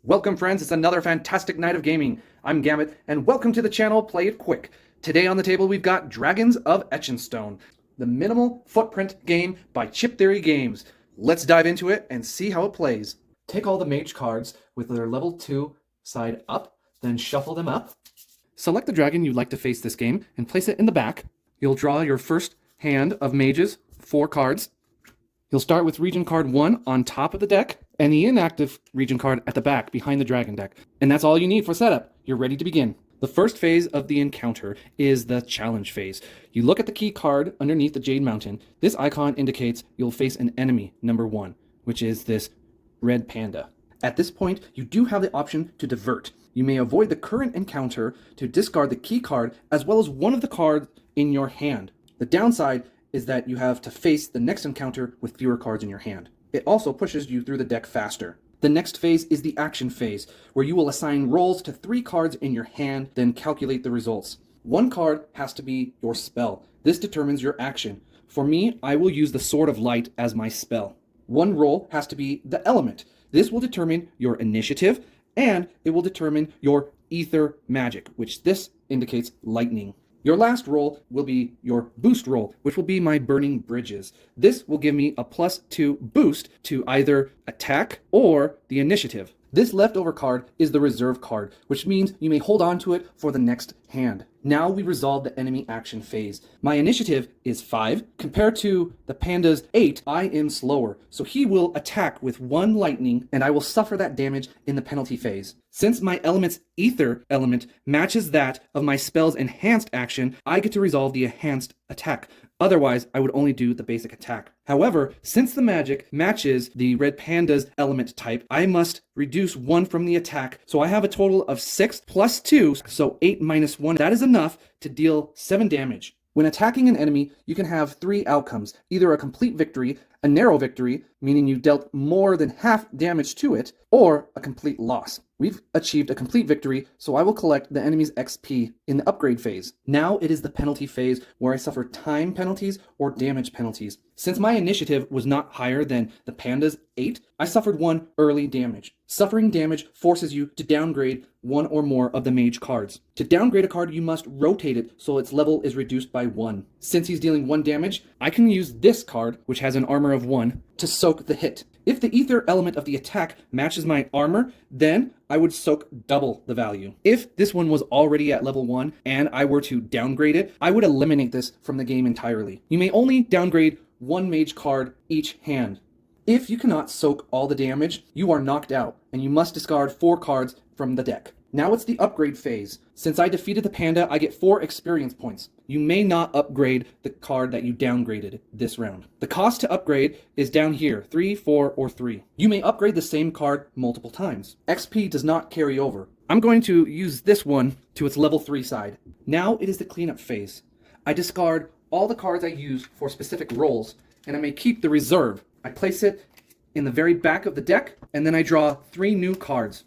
Welcome friends, it's another fantastic night of gaming. I'm Gamut, and welcome to the channel Play It Quick. Today on the table we've got Dragons of Etchinstone, the minimal footprint game by Chip Theory Games. Let's dive into it and see how it plays. Take all the mage cards with their level 2 side up, then shuffle them up. Select the dragon you'd like to face this game and place it in the back. You'll draw your first hand of mages, 4 cards. You'll start with region card 1 on top of the deck, and the inactive region card at the back behind the dragon deck. And that's all you need for setup. You're ready to begin. The first phase of the encounter is the challenge phase. You look at the key card underneath the Jade Mountain. This icon indicates you'll face an enemy, number 1, which is this red panda. At this point, you do have the option to divert. You may avoid the current encounter to discard the key card as well as one of the cards in your hand. The downside is that you have to face the next encounter with fewer cards in your hand. It also pushes you through the deck faster. The next phase is the action phase, where you will assign roles to 3 cards in your hand, then calculate the results. 1 card has to be your spell. This determines your action. For me, I will use the Sword of Light as my spell. 1 role has to be the element. This will determine your initiative, and it will determine your ether magic, which this indicates lightning. Your last roll will be your boost roll, which will be my burning bridges. This will give me a +2 boost to either attack or the initiative. This leftover card is the reserve card, which means you may hold on to it for the next hand. Now we resolve the enemy action phase. My initiative is 5. Compared to the panda's 8, I am slower, so he will attack with 1 lightning, and I will suffer that damage in the penalty phase. Since my element's ether element matches that of my spell's enhanced action, I get to resolve the enhanced attack. Otherwise, I would only do the basic attack. However, since the magic matches the red panda's element type, I must reduce 1 from the attack. So I have a total of 6 plus 2, so 8 minus 1. That is enough to deal 7 damage. When attacking an enemy, you can have 3 outcomes, either a complete victory, a narrow victory, meaning you dealt more than half damage to it, or a complete loss. We've achieved a complete victory, so I will collect the enemy's XP in the upgrade phase. Now it is the penalty phase where I suffer time penalties or damage penalties. Since my initiative was not higher than the panda's 8, I suffered 1 early damage. Suffering damage forces you to downgrade 1 or more of the mage cards. To downgrade a card, you must rotate it so its level is reduced by 1. Since he's dealing 1 damage, I can use this card, which has an armor of 1, to soak the hit. If the ether element of the attack matches my armor, then I would soak double the value. If this one was already at level 1 and I were to downgrade it, I would eliminate this from the game entirely. You may only downgrade 1 mage card each hand. If you cannot soak all the damage, you are knocked out, and you must discard 4 cards from the deck. Now it's the upgrade phase. Since I defeated the panda, I get 4 experience points. You may not upgrade the card that you downgraded this round. The cost to upgrade is down here, 3, 4, or 3. You may upgrade the same card multiple times. XP does not carry over. I'm going to use this one to its level 3 side. Now it is the cleanup phase. I discard all the cards I use for specific roles, and I may keep the reserve. I place it in the very back of the deck, and then I draw 3 new cards.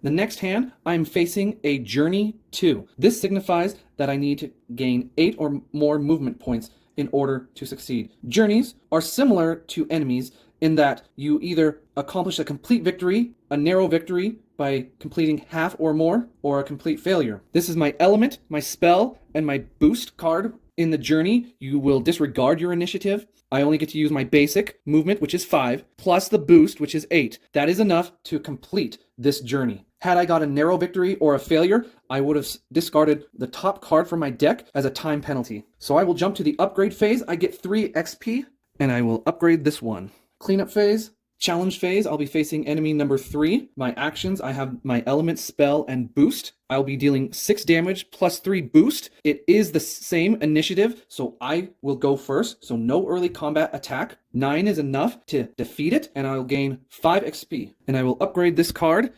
The next hand, I am facing a Journey 2. This signifies that I need to gain 8 or more movement points in order to succeed. Journeys are similar to enemies in that you either accomplish a complete victory, a narrow victory by completing half or more, or a complete failure. This is my element, my spell, and my boost card. In the journey, you will disregard your initiative. I only get to use my basic movement, which is 5, plus the boost, which is 8. That is enough to complete this journey. Had I got a narrow victory or a failure, I would have discarded the top card from my deck as a time penalty. So I will jump to the upgrade phase. I get 3 XP, and I will upgrade this one. Cleanup phase. Challenge phase, I'll be facing enemy number 3. My actions, I have my element, spell, and boost. I'll be dealing 6 damage plus 3 boost. It is the same initiative, so I will go first. So no early combat attack. 9 is enough to defeat it, and I'll gain 5 XP. And I will upgrade this card.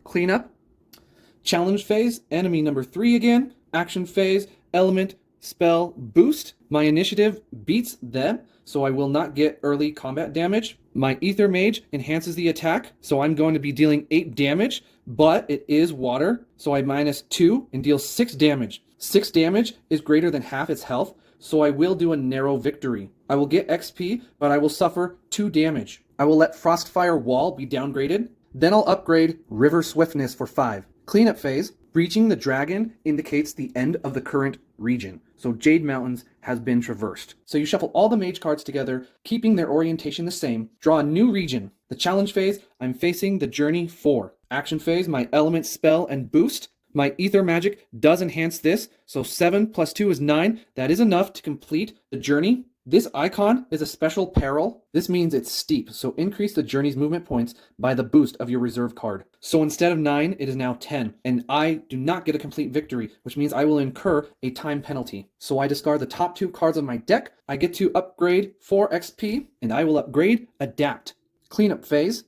Cleanup. Challenge phase, enemy number 3 again. Action phase, element, spell, boost. My initiative beats them, so I will not get early combat damage. My Ether Mage enhances the attack, so I'm going to be dealing 8 damage, but it is water, so I minus 2 and deal 6 damage. 6 damage is greater than half its health, so I will do a narrow victory. I will get XP, but I will suffer 2 damage. I will let Frostfire Wall be downgraded. Then I'll upgrade River Swiftness for 5. Cleanup phase. Reaching the dragon indicates the end of the current region. So Jade Mountains has been traversed. So you shuffle all the mage cards together, keeping their orientation the same. Draw a new region. The challenge phase, I'm facing the journey 4. Action phase, my element, spell, and boost. My ether magic does enhance this, so 7 plus 2 is 9. That is enough to complete the journey. This icon is a special peril. This means it's steep, so increase the journey's movement points by the boost of your reserve card. So instead of 9, it is now 10, and I do not get a complete victory, which means I will incur a time penalty. So I discard the top 2 cards of my deck. I get to upgrade 4 XP, and I will upgrade Adapt. Cleanup phase.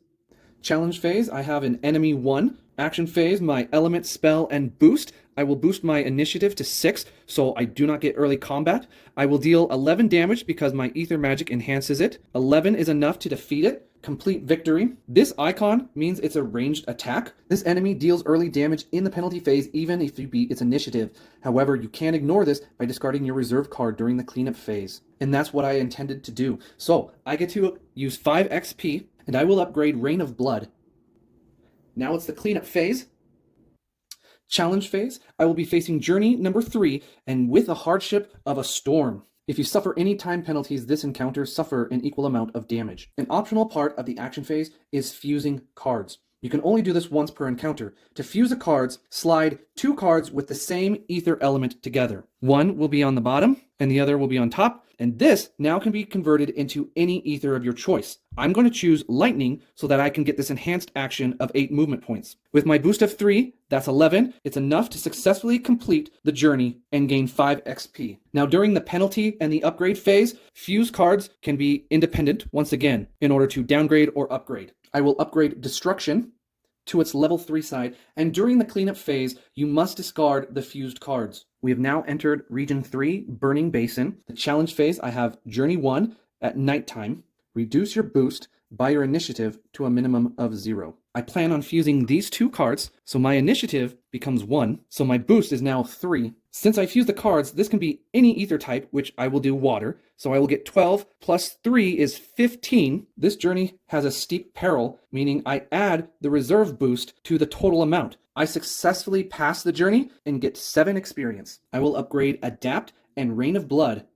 Challenge phase, I have an enemy 1. Action phase, my element, spell, and boost. I will boost my initiative to 6, so I do not get early combat. I will deal 11 damage because my ether magic enhances it. 11 is enough to defeat it. Complete victory. This icon means it's a ranged attack. This enemy deals early damage in the penalty phase even if you beat its initiative. However, you can ignore this by discarding your reserve card during the cleanup phase. And that's what I intended to do. So I get to use 5 XP, and I will upgrade Rain of Blood. Now it's the cleanup phase. Challenge phase, I will be facing journey number 3, and with the hardship of a storm. If you suffer any time penalties, this encounter suffer an equal amount of damage. An optional part of the action phase is fusing cards. You can only do this once per encounter. To fuse the cards, slide 2 cards with the same ether element together. One will be on the bottom, and the other will be on top, and this now can be converted into any ether of your choice. I'm going to choose lightning so that I can get this enhanced action of 8 movement points. With my boost of 3, that's 11. It's enough to successfully complete the journey and gain 5 XP. Now during the penalty and the upgrade phase, fuse cards can be independent once again in order to downgrade or upgrade. I will upgrade Destruction to its level 3 side, and during the cleanup phase, you must discard the fused cards. We have now entered Region 3, Burning Basin. The challenge phase, I have Journey 1 at nighttime. Reduce your boost by your initiative to a minimum of 0. I plan on fusing these 2 cards, so my initiative becomes 1, so my boost is now 3. Since I fuse the cards, this can be any ether type, which I will do water, so I will get 12 plus 3 is 15. This journey has a steep peril, meaning I add the reserve boost to the total amount. I successfully pass the journey and get 7 experience. I will upgrade Adapt and Rain of Blood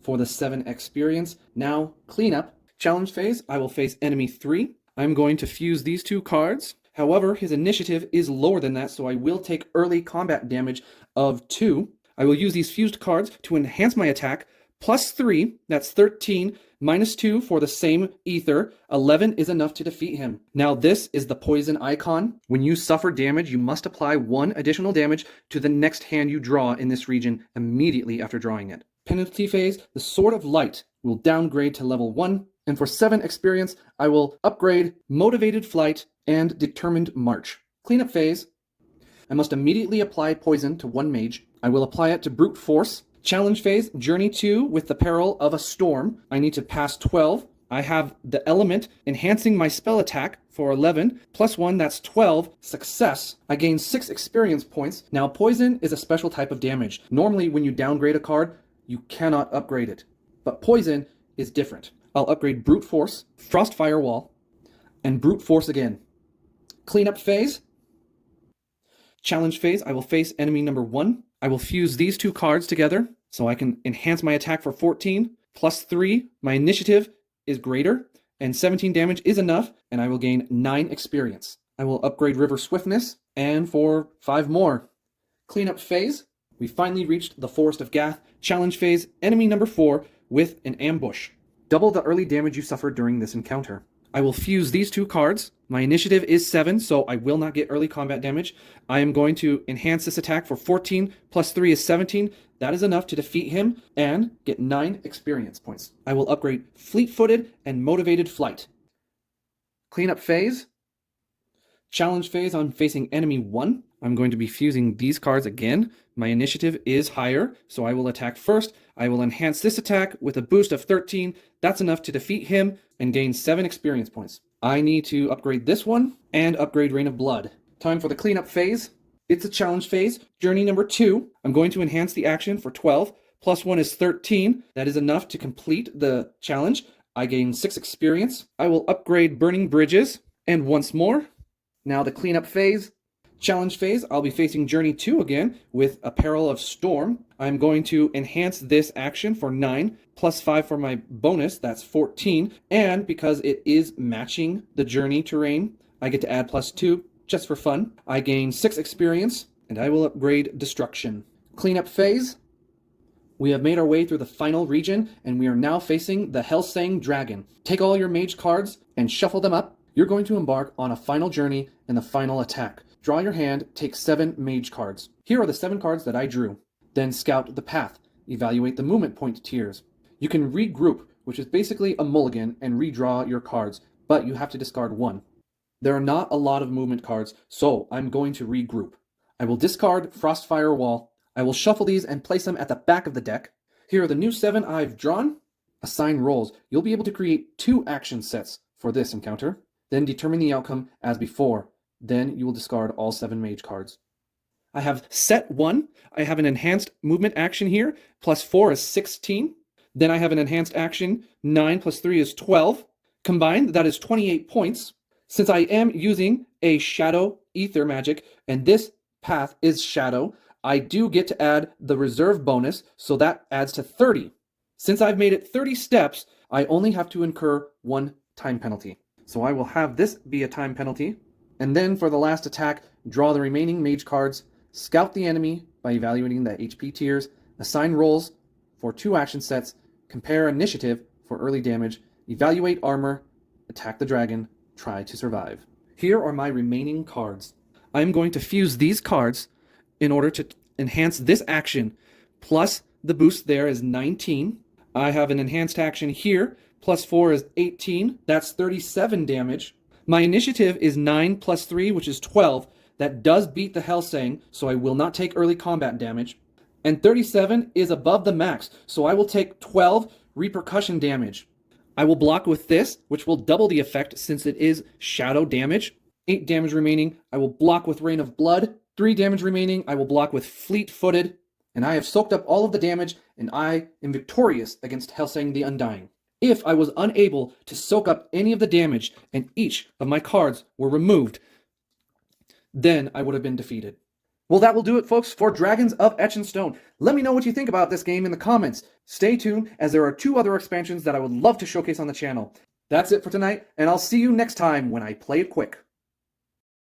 for the 7 experience. Now, cleanup. Challenge phase, I will face enemy 3. I'm going to fuse these 2 cards. However, his initiative is lower than that, so I will take early combat damage of 2. I will use these fused cards to enhance my attack. Plus 3, that's 13, minus 2 for the same ether. 11 is enough to defeat him. Now this is the poison icon. When you suffer damage, you must apply 1 additional damage to the next hand you draw in this region immediately after drawing it. Penalty phase, the Sword of Light will downgrade to level 1. And for 7 experience, I will upgrade Motivated Flight and Determined March. Cleanup phase, I must immediately apply poison to 1 mage. I will apply it to Brute Force. Challenge phase, Journey 2 with the peril of a storm. I need to pass 12. I have the element enhancing my spell attack for 11. Plus 1, that's 12. Success. I gain 6 experience points. Now poison is a special type of damage. Normally when you downgrade a card, you cannot upgrade it. But poison is different. I'll upgrade Brute Force, Frostfire Wall, and Brute Force again. Cleanup phase. Challenge phase, I will face enemy number 1. I will fuse these 2 cards together so I can enhance my attack for 14. Plus 3, my initiative is greater, and 17 damage is enough, and I will gain 9 experience. I will upgrade River Swiftness, and for 5 more. Cleanup phase, we finally reached the Forest of Gath. Challenge phase, enemy number 4 with an ambush. Double the early damage you suffered during this encounter. I will fuse these 2 cards. My initiative is 7, so I will not get early combat damage. I am going to enhance this attack for 14, plus 3 is 17. That is enough to defeat him and get 9 experience points. I will upgrade Fleet-Footed and Motivated Flight. Cleanup phase. Challenge phase, I'm facing enemy 1. I'm going to be fusing these cards again. My initiative is higher, so I will attack first. I will enhance this attack with a boost of 13. That's enough to defeat him and gain 7 experience points. I need to upgrade this one and upgrade Rain of Blood. Time for the cleanup phase. It's a challenge phase. Journey number 2, I'm going to enhance the action for 12. Plus 1 is 13. That is enough to complete the challenge. I gain 6 experience. I will upgrade burning bridges. And once more, now the cleanup phase. Challenge phase, I'll be facing Journey 2 again with a Peril of Storm. I'm going to enhance this action for 9, plus 5 for my bonus, that's 14. And because it is matching the Journey terrain, I get to add plus 2 just for fun. I gain 6 experience, and I will upgrade Destruction. Cleanup phase. We have made our way through the final region, and we are now facing the Hellsang Dragon. Take all your mage cards and shuffle them up. You're going to embark on a final journey and the final attack. Draw your hand, take 7 mage cards. Here are the 7 cards that I drew. Then scout the path. Evaluate the movement point tiers. You can regroup, which is basically a mulligan, and redraw your cards, but you have to discard 1. There are not a lot of movement cards, so I'm going to regroup. I will discard Frostfire Wall. I will shuffle these and place them at the back of the deck. Here are the new 7 I've drawn. Assign roles. You'll be able to create 2 action sets for this encounter. Then determine the outcome as before. Then you will discard all 7 mage cards. I have set 1. I have an enhanced movement action here. Plus 4 is 16. Then I have an enhanced action. 9 plus 3 is 12. Combined, that is 28 points. Since I am using a shadow ether magic, and this path is shadow, I do get to add the reserve bonus, so that adds to 30. Since I've made it 30 steps, I only have to incur 1 time penalty. So I will have this be a time penalty. And then for the last attack, draw the remaining mage cards, scout the enemy by evaluating the HP tiers, assign roles for 2 action sets, compare initiative for early damage, evaluate armor, attack the dragon, try to survive. Here are my remaining cards. I'm going to fuse these cards in order to enhance this action, plus the boost there is 19. I have an enhanced action here, plus 4 is 18, that's 37 damage. My initiative is 9 plus 3, which is 12. That does beat the Hellsang, so I will not take early combat damage. And 37 is above the max, so I will take 12 repercussion damage. I will block with this, which will double the effect since it is shadow damage. 8 damage remaining. I will block with Rain of Blood. 3 damage remaining. I will block with Fleet-Footed. And I have soaked up all of the damage, and I am victorious against Hellsang the Undying. If I was unable to soak up any of the damage and each of my cards were removed, then I would have been defeated. Well, that will do it, folks, for Dragons of Etchinstone. Let me know what you think about this game in the comments. Stay tuned, as there are 2 other expansions that I would love to showcase on the channel. That's it for tonight, and I'll see you next time when I play it quick.